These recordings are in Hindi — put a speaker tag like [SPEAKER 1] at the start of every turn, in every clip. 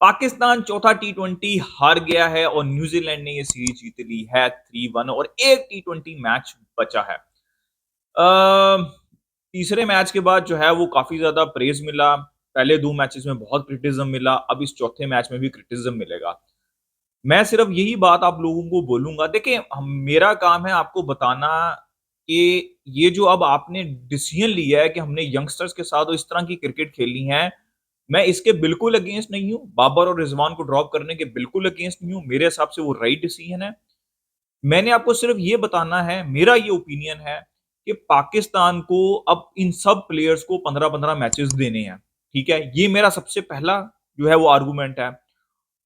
[SPEAKER 1] पाकिस्तान चौथा टी20 हार गया है और न्यूजीलैंड ने ये सीरीज जीत ली है 3-1 और एक टी20 मैच बचा है। तीसरे मैच के बाद जो है वो काफी ज्यादा प्रेज मिला। पहले दो मैचेस में बहुत क्रिटिसिज्म मिला, अब इस चौथे मैच में भी क्रिटिसिज्म मिलेगा। मैं सिर्फ यही बात आप लोगों को बोलूंगा, देखिए मेरा काम है आपको बताना कि ये जो अब आपने डिसीजन लिया है कि हमने यंगस्टर्स के साथ इस तरह की क्रिकेट खेलनी है, मैं इसके बिल्कुल अगेंस्ट नहीं हूँ। बाबर और रिजवान को ड्रॉप करने के बिल्कुल अगेंस्ट नहीं हूँ। मेरे हिसाब से वो राइट डिसीजन है। मैंने आपको सिर्फ ये बताना है, मेरा ये ओपिनियन है कि पाकिस्तान को अब इन सब प्लेयर्स को 15-15 मैचेस देने हैं। ठीक है, ये मेरा सबसे पहला जो है वो आर्गुमेंट है।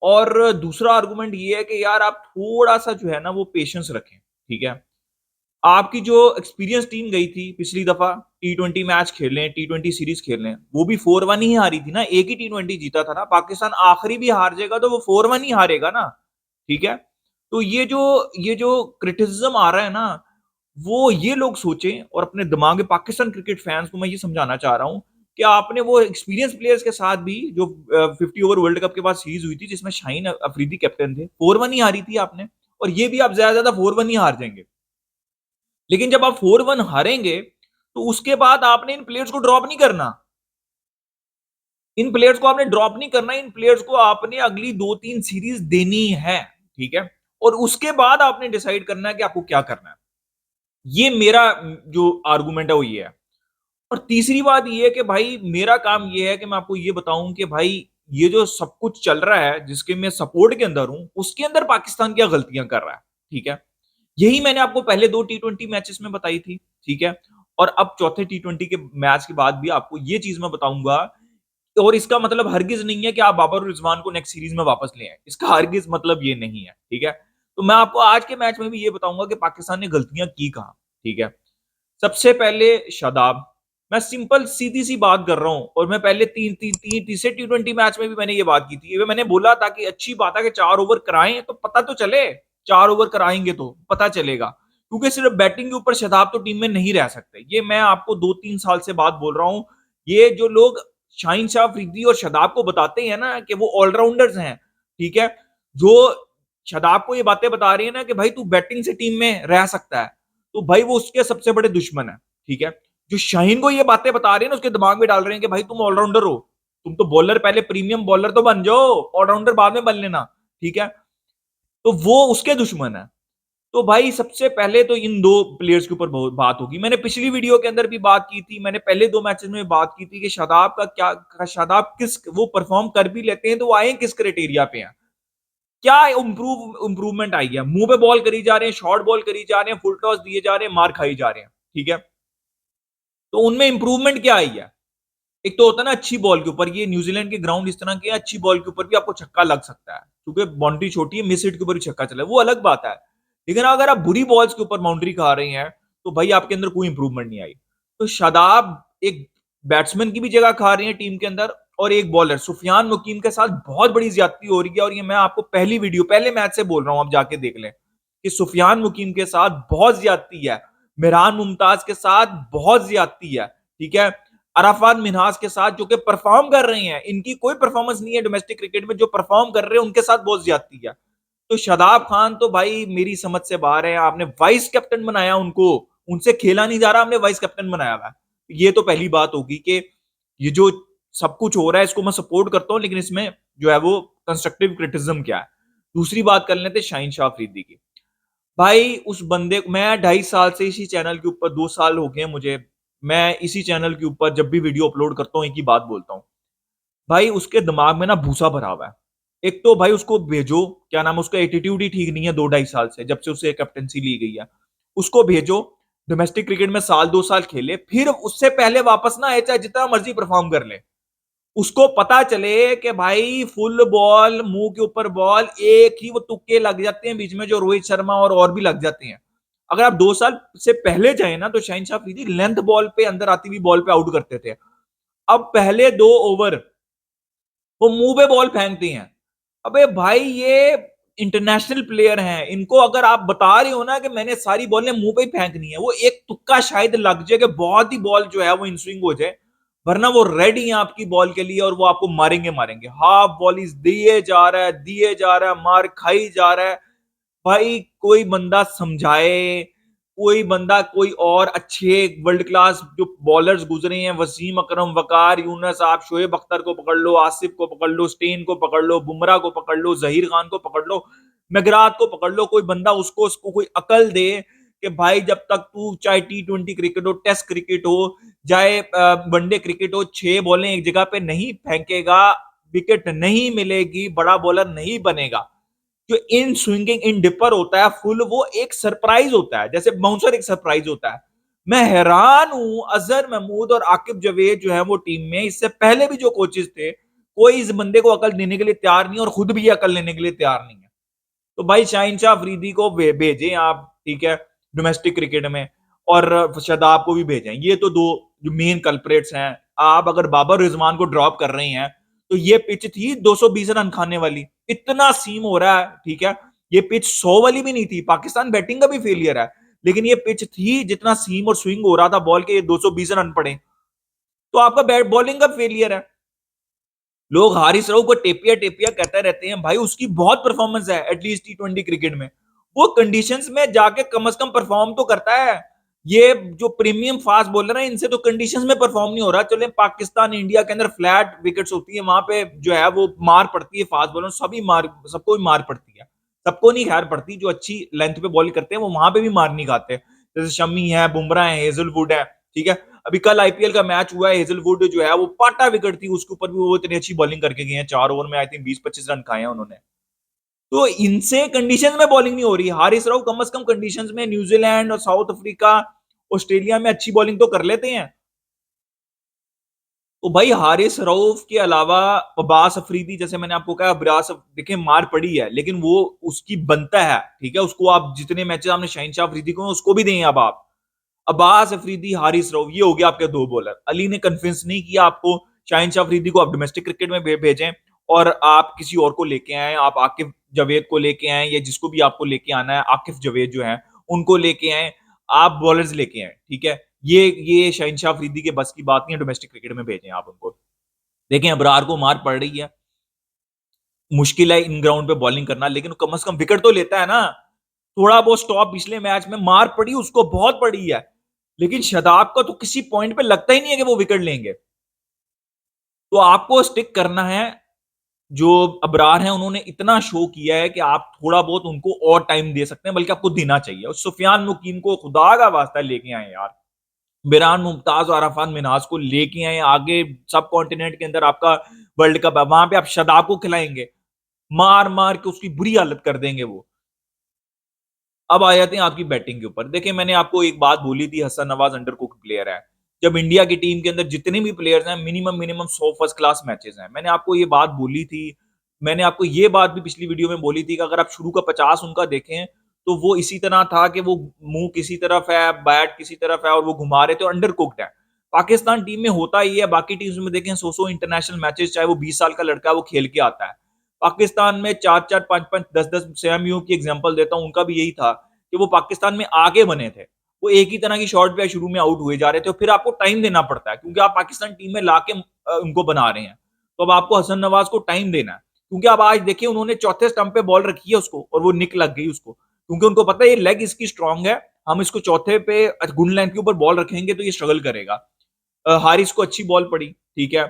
[SPEAKER 1] और दूसरा आर्गुमेंट ये है कि यार आप थोड़ा सा जो है ना वो पेशेंस रखें। ठीक है, आपकी जो एक्सपीरियंस टीम गई थी पिछली दफा टी20 मैच खेलने, टी20 सीरीज खेलने, वो भी 4-1 ही हारी थी ना, एक ही टी20 जीता था ना। पाकिस्तान आखिरी भी हार जाएगा तो वो 4-1 ही हारेगा ना। ठीक है, तो ये जो क्रिटिसिज्म आ रहा है ना, वो ये लोग सोचें और अपने दिमाग में पाकिस्तान क्रिकेट फैंस को मैं ये समझाना चाह रहा हूं कि आपने वो एक्सपीरियंस प्लेयर्स के साथ भी जो 50 ओवर वर्ल्ड कप के बाद सीरीज हुई थी जिसमें शाहीन अफरीदी कैप्टन थे, 4-1 ही हारी थी आपने। और ये भी आप ज्यादा ज्यादा 4-1 ही हार जाएंगे। लेकिन जब आप 4-1 हारेंगे तो उसके बाद आपने इन प्लेयर्स को ड्रॉप नहीं करना। इन प्लेयर्स को आपने ड्रॉप नहीं करना, इन प्लेयर्स को आपने अगली 2-3 सीरीज देनी है। ठीक है, और उसके बाद आपने डिसाइड करना है कि आपको क्या करना है। ये मेरा जो आर्गुमेंट है वो ये है। और तीसरी बात ये है कि भाई मेरा काम ये है कि मैं आपको ये बताऊं कि भाई ये जो सब कुछ चल रहा है जिसके मैं सपोर्ट के अंदर हूं, उसके अंदर पाकिस्तान क्या गलतियां कर रहा है। ठीक है, यही मैंने आपको पहले दो टी20 मैचेस में बताई थी। ठीक है, और अब चौथे टी20 के मैच के बाद भी आपको ये चीज मैं बताऊंगा। और इसका मतलब हरगिज नहीं है कि आप बाबर और रिजवान को नेक्स्ट सीरीज में वापस ले आए, इसका हरगिज मतलब ये नहीं है। ठीक है, तो मैं आपको आज के मैच में भी ये बताऊंगा कि पाकिस्तान ने गलतियां की कहां। ठीक है, सबसे पहले शादाब, मैं सिंपल सीधी सी बात कर रहा हूं और मैं पहले तीसरे टी20 मैच में भी मैंने ये बात की थी। मैंने बोला था कि अच्छी बात है कि 4 ओवर कराएं तो पता तो चले, 4 ओवर कराएंगे तो पता चलेगा, क्योंकि सिर्फ बैटिंग के ऊपर शदाब तो टीम में नहीं रह सकते। ये मैं आपको 2-3 साल से बात बोल रहा हूं। ये जो लोग शाहीन शाह अफरीदी और शदाब को बताते हैं ना कि वो ऑलराउंडर्स हैं, ठीक है, जो शदाब को ये बातें बता रही है ना कि भाई तू बैटिंग से टीम में रह सकता है, तो भाई वो उसके सबसे बड़े दुश्मन है। ठीक है, जो शाहीन को ये बातें बता रहे हैं ना उसके दिमाग में डाल रहे हैं कि भाई तुम ऑलराउंडर हो, तुम तो बॉलर, पहले प्रीमियम बॉलर तो बन जाओ, ऑलराउंडर बाद में बन लेना। ठीक है, तो वो उसके दुश्मन है। तो भाई सबसे पहले तो इन दो प्लेयर्स के ऊपर बहुत बात होगी। मैंने पिछली वीडियो के अंदर भी बात की थी, मैंने पहले दो मैचेस में बात की थी कि शादाब का क्या, शादाब किस वो परफॉर्म कर भी लेते हैं तो वो आए किस क्राइटेरिया पे हैं, क्या इंप्रूवमेंट आई है। मुंह पे बॉल करी जा रहे हैं, शॉर्ट बॉल करी जा रहे हैं, फुल टॉस दिए जा रहे हैं, मार खाई जा रहे हैं। ठीक है, तो उनमें इंप्रूवमेंट क्या आई है। एक तो होता है ना अच्छी बॉल के ऊपर, ये न्यूजीलैंड के ग्राउंड इस तरह के, अच्छी बॉल के ऊपर भी आपको छक्का लग सकता है क्योंकि बाउंड्री छोटी है, मिस हिट के ऊपर भी छक्का चला है, वो अलग बात है। लेकिन अगर आप बुरी बॉल्स के ऊपर बाउंड्री खा रहे हैं तो भाई आपके अंदर कोई इंप्रूवमेंट नहीं आई। तो शादाब एक बैट्समैन की भी जगह खा रहे हैं टीम के अंदर, और एक बॉलर सुफियान मुकीम के साथ बहुत बड़ी ज्यादती हो रही है। और ये मैं आपको पहली वीडियो पहले मैच से बोल रहा हूं, आप जाके देख लें कि सुफियान मुकीम के साथ बहुत ज्यादती है, मेहरान मुमताज के साथ बहुत ज्यादती है। ठीक है, अराफात मिनहास के साथ जो कि परफॉर्म कर रहे हैं, इनकी कोई परफॉर्मेंस नहीं है डोमेस्टिक क्रिकेट में, जो परफॉर्म कर रहे हैं उनके साथ बहुत ज्यादती है। तो शादाब खान तो भाई मेरी समझ से बाहर है। आपने वाइस कैप्टन बनाया उनको, उनसे खेला नहीं जा रहा, आपने वाइस कैप्टन बनाया हुआ। ये तो पहली बात होगी कि ये जो सब कुछ हो रहा है इसको मैं सपोर्ट करता हूं, लेकिन इसमें जो है वो कंस्ट्रक्टिव क्रिटिसिज्म क्या है। दूसरी बात कर लेते शाहीन शाह अफरीदी की। भाई उस बंदे को मैं 2.5 साल से इसी चैनल के ऊपर, 2 साल हो गए मुझे, मैं इसी चैनल के ऊपर जब भी वीडियो अपलोड करता हूं एक ही बात बोलता हूं, भाई उसके दिमाग में ना भूसा भरा हुआ है। एक तो भाई उसको भेजो, क्या नाम है, उसका एटीट्यूड ही ठीक नहीं है 2-2.5 साल से, जब से उसे कैप्टनसी ली गई है। उसको भेजो, डोमेस्टिक क्रिकेट में साल 2 साल खेले, फिर उससे पहले वापस ना आए, चाहे जितना मर्जी परफॉर्म कर ले। उसको पता चले कि भाई फुल बॉल, मुंह के ऊपर बॉल, एक ही वो तुक्के लग जाते हैं बीच में जो रोहित शर्मा और भी लग जाते हैं। अगर आप 2 साल से पहले जाए ना तो शाहीन शाह अफरीदी लेंथ बॉल पे, अंदर आती हुई बॉल पे आउट करते थे। अब पहले 2 ओवर वो मुंह पे बॉल फेंकते हैं। अबे भाई ये इंटरनेशनल प्लेयर हैं, इनको अगर आप बता रहे हो ना कि मैंने सारी बॉलें मुंह पे ही फेंकनी है, वो एक तुक्का शायद लग जाए कि बहुत ही बॉल जो है वो इन स्विंग हो जाए, वरना वो रेडी हैं आपकी बॉल के लिए और वो आपको मारेंगे मारेंगे। हाफ वॉलीज दिए जा रहा है, मार खाई जा रहा है। भाई कोई बंदा समझाए, कोई बंदा कोई और अच्छे वर्ल्ड क्लास जो बॉलर्स गुजरे हैं, वसीम अकरम, वकार यूनुस, आप शोएब अख्तर को पकड़ लो, आसिफ को पकड़ लो, स्टेन को पकड़ लो, बुमराह को पकड़ लो, जहीर खान को पकड़ लो, मैगराथ को पकड़ लो, कोई बंदा उसको कोई अकल दे कि भाई जब तक तू चाहे T20 क्रिकेट हो, टेस्ट क्रिकेट हो, चाहे वनडे क्रिकेट हो, 6 बॉलें एक जगह पे नहीं फेंकेगा, विकेट नहीं मिलेगी, बड़ा बॉलर नहीं बनेगा। जो इन स्विंगिंग इन डिपर होता है फुल, वो एक सरप्राइज होता है, जैसे बाउंसर एक सरप्राइज होता है। मैं हैरान हूं, अजहर महमूद और आकिब जवेद जो है वो टीम में, इससे पहले भी जो कोचेस थे, कोई इस बंदे को अकल देने के लिए तैयार नहीं और खुद भी अकल लेने के लिए तैयार नहीं है। तो भाई शाहिन शाह अफरीदी को भेजें आप, ठीक है, डोमेस्टिक क्रिकेट में, और शादाब को भी भेजें। ये तो दो जो मेन कल्प्रेट्स हैं। आप अगर बाबर रिजवान को ड्रॉप कर रहे हैं, तो ये पिच थी 220 रन खाने वाली, इतना सीम हो रहा है, ठीक है। ये पिच 100 वाली भी नहीं थी, पाकिस्तान बैटिंग का भी फेलियर है, लेकिन ये पिच थी जितना सीम और स्विंग हो रहा था बॉल के, ये 220 रन पड़े, तो आपका बैट बॉलिंग का फेलियर है। लोग हारिस राव को टेपिया टेपिया कहते रहते हैं, भाई उसकी बहुत परफॉर्मेंस है एटलीस्ट T20 क्रिकेट में, वो कंडीशंस में जाके कम से कम परफॉर्म तो करता है। ये जो प्रीमियम फास्ट बॉलर है, इनसे तो कंडीशंस में परफॉर्म नहीं हो रहा। चले पाकिस्तान इंडिया के अंदर फ्लैट विकेट्स होती है, वहां पे जो है वो मार पड़ती है फास्ट बॉलर, सभी मार, सबको भी मार पड़ती है, सबको नहीं खैर पड़ती, जो अच्छी लेंथ पे बॉल करते हैं वो वहां पे भी मार नहीं खाते, जैसे शमी है, बुमराह है, हेजलवुड है, ठीक है। अभी कल आईपीएल का मैच हुआ है, हेजलवुड जो है वो पाटा विकेट थी, उसके ऊपर भी वो इतनी अच्छी बॉलिंग करके गए हैं, 4 ओवर में आई थिंक 20-25 रन खाए हैं उन्होंने। तो इनसे कंडीशन में बॉलिंग नहीं हो रही। हारिस राव कम से कम कंडीशंस में न्यूजीलैंड और साउथ अफ्रीका, ऑस्ट्रेलिया में अच्छी बॉलिंग तो कर लेते हैं। तो भाई हारिस रऊफ के अलावा अब्बास अफरीदी, जैसे मैंने आपको कहा, अब्बास देखिए मार पड़ी है, लेकिन वो उसकी बनता है, ठीक है, उसको आप जितने मैचेस आपने शाहिन शाह अफरीदी को उसको भी दें। अब आप अब्बास अफरीदी, हारिस रऊफ, ये हो गया आपके 2 बॉलर। अली ने कन्विंस नहीं किया आपको, शाहिन शाह अफरीदी को आप डोमेस्टिक क्रिकेट में भेजें और आप किसी और को लेके आए, आप आकिफ जवेद को लेके आए, या जिसको भी आपको लेके आना है, आकिफ जवेद जो है उनको लेके आए, आप बॉलर्स लेके आए, ठीक है। ये शाहिन शाह अफरीदी के बस की बात नहीं है, डोमेस्टिक क्रिकेट में भेजें आप उनको। देखें अबरार को मार पड़ रही है, मुश्किल है इन ग्राउंड पे बॉलिंग करना, लेकिन कम से कम विकेट तो लेता है ना। थोड़ा बहुत स्टॉप पिछले मैच में मार पड़ी उसको, बहुत पड़ी है, लेकिन शदाब का तो किसी पॉइंट पे लगता ही नहीं है कि वो विकेट लेंगे। तो आपको स्टिक करना है। जो अबरार हैं उन्होंने इतना शो किया है कि आप थोड़ा बहुत उनको और टाइम दे सकते हैं, बल्कि आपको देना चाहिए। और सुफियान मुकीम को खुदा का वास्ता लेके आए यार, बिरान मुमताज और अरफान मिनाज को लेके आए आगे। सब कॉन्टिनेंट के अंदर आपका वर्ल्ड कप है, वहां पे आप शदाब को खिलाएंगे, मार मार के उसकी बुरी हालत कर देंगे वो। अब आ जाते हैं आपकी बैटिंग के ऊपर। देखिए मैंने आपको एक बात बोली थी, Hasan Nawaz under cook player है। जब इंडिया की टीम के अंदर जितने भी प्लेयर्स हैं, minimum minimum 100 first class matches हैं। मैंने आपको ये बात बोली थी, मैंने आपको ये बात भी पिछली वीडियो में बोली थी कि अगर आप शुरू का 50 उनका देखें, तो वो इसी तरह था कि वो मुंह किसी तरफ है, बैट किसी तरफ है, और वो घुमा रहे थे, अंडर कुक्ड है। पाकिस्तान टीम में होता ही है, बाकी टीम्स में देखें 100 इंटरनेशनल मैचेस, चाहे वो 20 साल का लड़का है वो खेल के आता है। पाकिस्तान में 4-4, 5-5, 10-10, सैम यूं की एग्जांपल देता हूं, उनका भी यही था कि वो पाकिस्तान में आगे बने थे, वो एक ही तरह की शॉट पे शुरू में आउट हुए जा रहे थे, और फिर आपको टाइम देना पड़ता है क्योंकि आप पाकिस्तान टीम में लाके उनको बना रहे हैं। तो अब आपको हसन नवाज को टाइम देना है, क्योंकि अब आज देखिए उन्होंने चौथे स्टंप पे बॉल रखी है उसको, और वो निक लग गई उसको, क्योंकि उनको पता है ये लेग इसकी स्ट्रांग है, हम इसको चौथे पे गुड लेंथ के ऊपर बॉल रखेंगे तो ये स्ट्रगल करेगा। हारिस को अच्छी बॉल पड़ी, ठीक है।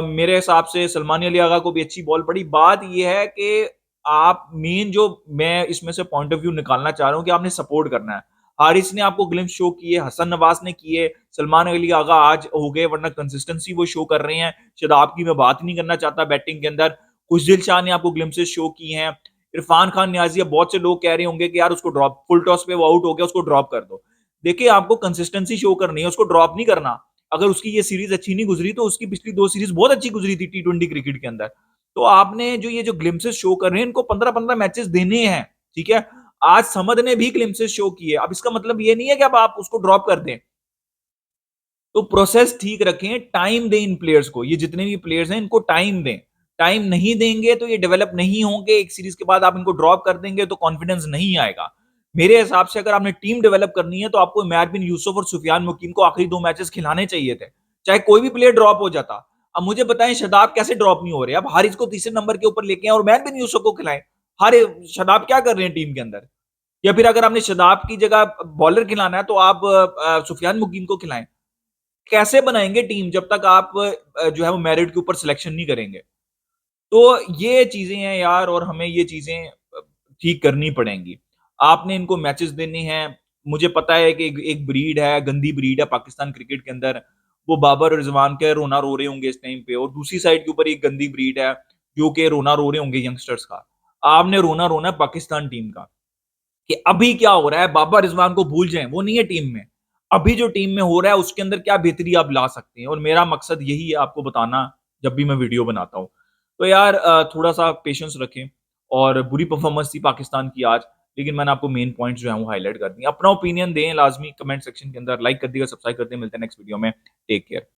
[SPEAKER 1] मेरे हिसाब से सलमान अली आगा को भी अच्छी बॉल पड़ी। बात यह है कि आप मेन जो मैं इसमें से पॉइंट ऑफ व्यू निकालना चाह रहा हूं कि आपने सपोर्ट करना है। हारिस ने आपको ग्लिम्स शो किए, हसन नवाज ने किए, सलमान अली आगा आज हो गए, वरना कंसिस्टेंसी वो शो कर रहे हैं। शादाब की मैं बात नहीं करना चाहता बैटिंग के अंदर। खुशदिल शाह ने आपको ग्लिम्सेस शो किए हैं। इरफान खान न्याजी, बहुत से लोग कह रहे होंगे कि यार उसको ड्रॉप, फुल टॉस पे वो आउट हो गया, उसको ड्रॉप कर दो। देखिए आपको कंसिस्टेंसी शो करनी है, उसको ड्रॉप नहीं करना। अगर उसकी ये सीरीज अच्छी नहीं गुजरी, तो उसकी पिछली 2 सीरीज बहुत अच्छी गुजरी थी T20 क्रिकेट के अंदर। तो आपने जो ये जो ग्लिम्सेस शो कर रहे हैं, इनको 15-15 मैचेस देने हैं, ठीक है। आज समद ने भी ग्लिम्सेस शो किए, अब इसका मतलब ये नहीं है कि अब आप उसको ड्रॉप कर दें। तो प्रोसेस ठीक रखें, टाइम दें इन प्लेयर्स को, ये जितने भी प्लेयर्स हैं इनको टाइम दें। टाइम नहीं देंगे तो ये डेवलप नहीं होंगे, एक सीरीज के बाद आप इनको ड्रॉप कर देंगे तो कॉन्फिडेंस नहीं आएगा। मेरे हिसाब से अगर आपने टीम डेवलप करनी है, तो आपको इमाद बिन यूसुफ और सुफियान मुकीम को आखिरी 2 मैचेस खिलाने चाहिए थे, चाहे कोई भी प्लेयर ड्रॉप हो जाता। अब मुझे बताएं शादाब कैसे ड्रॉप नहीं हो रहे? अब हारिस को तीसरे नंबर के ऊपर लेके आए और मैन बिन यूसुफ को खिलाएं। हारे शादाब क्या कर रहे हैं टीम के अंदर? या फिर अगर आपने शादाब की जगह बॉलर खिलाना है तो आप सुफियान मुकीम को खिलाएं। कैसे बनाएंगे टीम जब तक आप जो है वो मेरिट के ऊपर सिलेक्शन नहीं करेंगे? तो ये चीजें हैं यार, और हमें ये चीजें ठीक करनी पड़ेंगी। आपने इनको मैचेस देने हैं। मुझे पता है कि एक ब्रीड है, गंदी ब्रीड है पाकिस्तान क्रिकेट के अंदर। वो बाबर और रिजवान के रोना रो रहे होंगे इस टाइम पे, और दूसरी साइड के ऊपर एक गंदी ब्रीड है जो कि रोना रो रहे होंगे यंगस्टर्स का। आपने रोना रोना है पाकिस्तान टीम का कि अभी क्या हो रहा है, बाबर रिजवान को भूल जाएं, वो नहीं है टीम में। अभी जो टीम में हो रहा है उसके अंदर क्या बेहतरी आप ला सकते हैं, और मेरा मकसद यही है आपको बताना जब भी मैं वीडियो बनाता हूँ। तो यार थोड़ा सा पेशेंस रखें। और बुरी परफॉर्मेंस थी पाकिस्तान की आज, लेकिन मैंने आपको मेन पॉइंट्स जो है वो हाईलाइट कर दिए। अपना ओपिनियन दें लाजमी कमेंट सेक्शन के अंदर, लाइक कर दिएगा, सब्सक्राइब कर दिए। मिलते हैं नेक्स्ट वीडियो में। Take care.